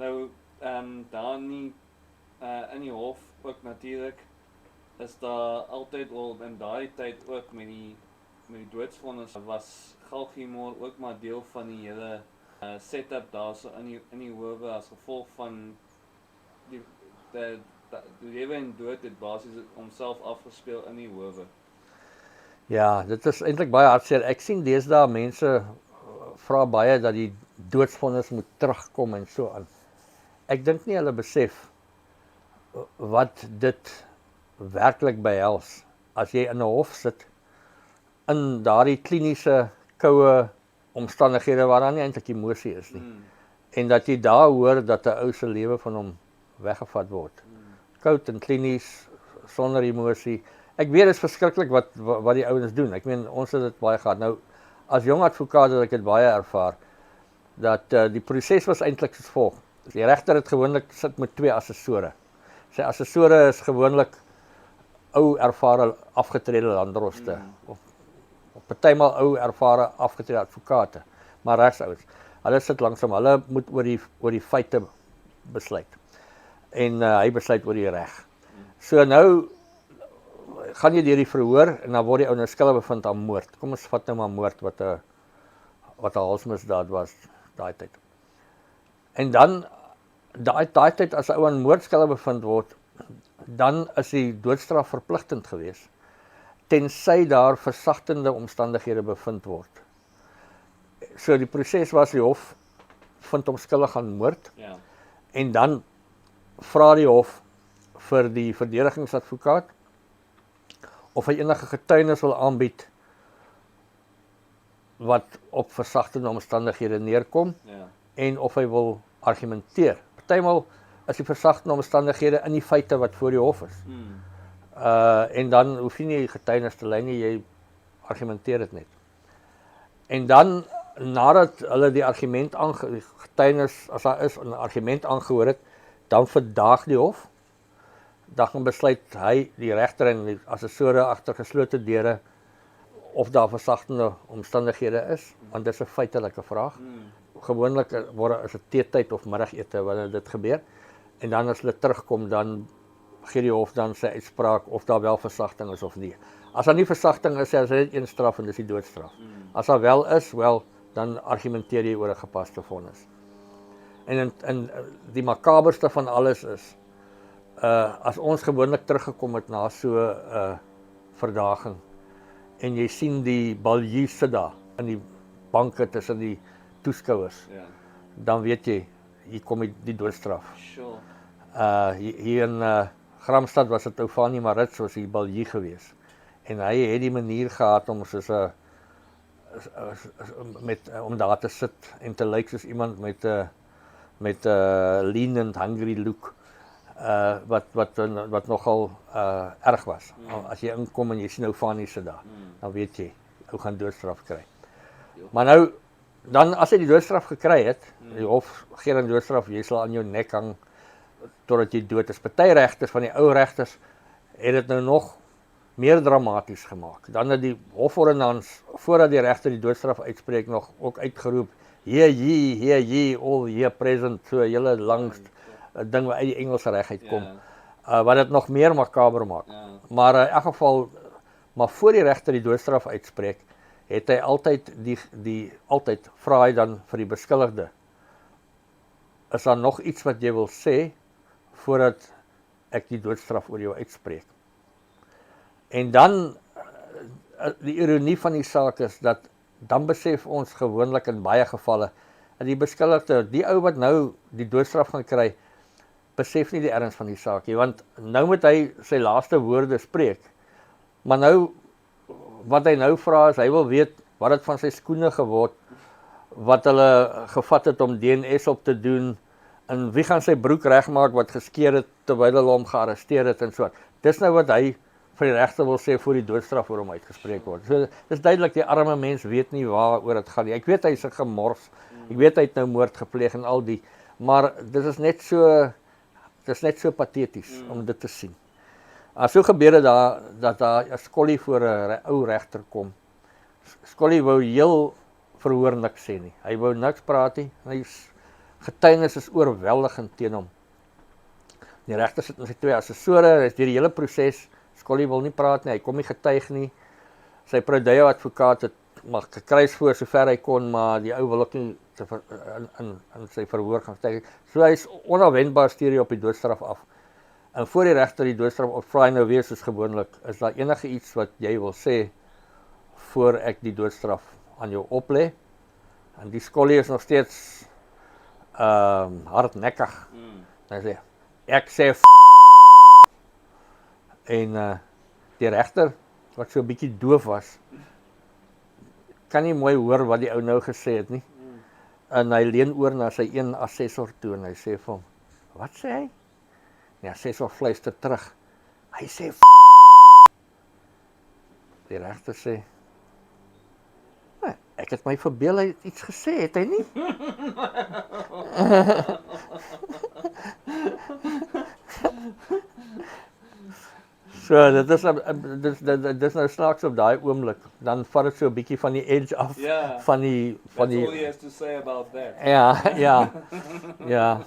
Nou, daar in die hof ook natuurlik, is daar altyd al in daai tyd ook met die doodsvonnis was Galgiemoor ook maar deel van die hele setup daarso in die howe as gevolg van die lewe en dood het basies homself afgespeel in die howe. Ja, dit is eintlik baie hartseer. Ek sien deesdae mense vra baie dat die doodsvonnis moet terugkom en so aan. Ek dink nie hulle besef wat dit werklik behels as jy in 'n hof sit in daardie kliniese koue omstandighede waar daar nie eintlik emosie is nie. En dat jy daar hoor dat 'n ou se lewe van hom weggevat word. Koud en klinies, sonder emosie. Ek weet dit is verskriklik wat die ouens doen. Ek meen ons het dit baie gehad. Nou as jong advokaat het ek dit baie ervaar dat die proses was eintlik soos volg. Die regter het gewoonlik sit met 2 assessore. Sy assessore is gewoonlik ou ervare afgetrede landdroste of partymal ou ervare afgetrede advokate, maar regsouers. Hulle sit langs hom. Hulle moet oor die feite besluit. En hy besluit oor die reg. So nou gaan jy deur die verhoor en dan word die ou nou skuldig bevind aan moord. Kom ons vat nou maar moord wat 'n halsmisdaad was daai tyd. En dan daai tyd as 'n ou aan moord skuldig bevind word, dan is die doodstraf verpligtend geweest tensy daar versagtende omstandighede bevind word. So die proses was die hof vind hom skuldig aan moord. Ja. En dan vra die hof vir die verdedigingsadvokaat of hy enige getuienis wil aanbied wat op versagtende omstandighede neerkom en of hy wil argumenteer. Partymal is die versagtende omstandighede in die feite wat voor die hof is. En dan hoef jy nie getuienis te lei nie, jy argumenteer dit net. En dan nadat hulle die argument getuienis as daar is 'n argument aangehoor het, dan vandag die hof. Dan gaan besluit hy, die regter en die assessore agter geslote deure of daar versagtende omstandighede is, want dit is 'n feitelike vraag. Gewoonlik is dit teetyd of middagete wanneer dit gebeur. En dan as hulle terugkom, dan gee die hof dan sy uitspraak of daar wel versagting is of nie. As daar nie versagting is, is dit een straf en dis die doodstraf. As daar wel is, dan argumenteer jy oor 'n gepaste vonnis. En die makaberste van alles is, as ons gewoonlik teruggekom het na so 'n verdaging en jy sien die baljuw sit daar in die banke tussen die toeskouers, dan weet jy, hier kom die doodstraf. Sure. Hier in Gramstad was dit ou Fanie Marits was die baljuw geweest. En hy het die manier gehad om soos om daar te sit en te lyk soos iemand met 'n lean and hungry look. Wat nogal erg was. As jy inkom en jy sien ou Fanie sit daar, dan weet jy, ou gaan doodstraf kry. Maar nou, dan as hy die doodstraf gekry het, die hof gee dan doodstraf, jy sal aan jou nek hang totdat jy dood is. Party regters van die ou regters het dit nou nog meer dramaties gemaak. Dan het die hofordonnans voordat die regter die doodstraf uitspreek nog ook uitgeroep, hear ye, all here present, so julle langst 'n ding wat uit die Engelse reg uitkom. Wat dit nog meer makaber maak. Maar in elk geval, maar voor die regter die doodstraf uitspreek, het hy altyd vra hy dan vir die beskuldigde, is daar nog iets wat jy wil sê voordat ek die doodstraf oor jou uitspreek? En dan die ironie van die saak is dat dan besef ons gewoonlik in baie gevalle dat die beskuldigde, die ou wat nou die doodstraf gaan kry, besef nie die erns van die saak nie, want nou moet hy sy laaste woorde spreek. Maar nou wat hy nou vra is, hy wil weet wat het van sy skoene geword, wat hulle gevat het om DNS op te doen, en wie gaan sy broek regmaak wat geskeur het terwyl hulle hom gearresteer het en so. Dis nou wat hy vir die regter wil sê voor die doodstraf oor hom uitgespreek word. So dis duidelik die arme mens weet nie waaroor dit gaan nie. Ek weet hy's 'n gemors. Ek weet hy het nou moord gepleeg en al die, maar dit is net so pateties om dit te sien. So gebeur dit dat daar 'n skollie voor 'n ou regter kom. Skollie wou heel verhoor niks sê nie. Hy wou niks praat nie. Hy's getuienis is oorweldigend teen hom. Die regter sit met sy 2 assessore, hy is deur die hele proses, Scully wil nie praat nie, hy kom nie getuig nie. Sy Prodeo advokaat het maar gekruis voor sover hy kon, maar die ou wil ook nie in sy verhoor gaan getuig. So hy is onafwendbaar stuur hy op die doodstraf af. En voor die regter die doodstraf opvra nou weer soos gewoonlik, is daar enige iets wat jy wil sê voor ek die doodstraf aan jou oplê? En die Scully is nog steeds hardnekkig. Hy sê, ek sê en die regter, wat so 'n bietjie doof was, kan nie mooi hoor wat die ou nou gesê het nie. En hy leun oor na sy een assessor toe en hy sê vir hom, wat sê hy? Die assessor fluister terug, hy sê Die regter sê, ek het my verbeel hy het iets gesê, het hy nie? So, dit is nou snaaks op daai oomblik, dan vat dit so 'n bietjie van die edge af, Yeah. van die That's all he has to say about that. ja.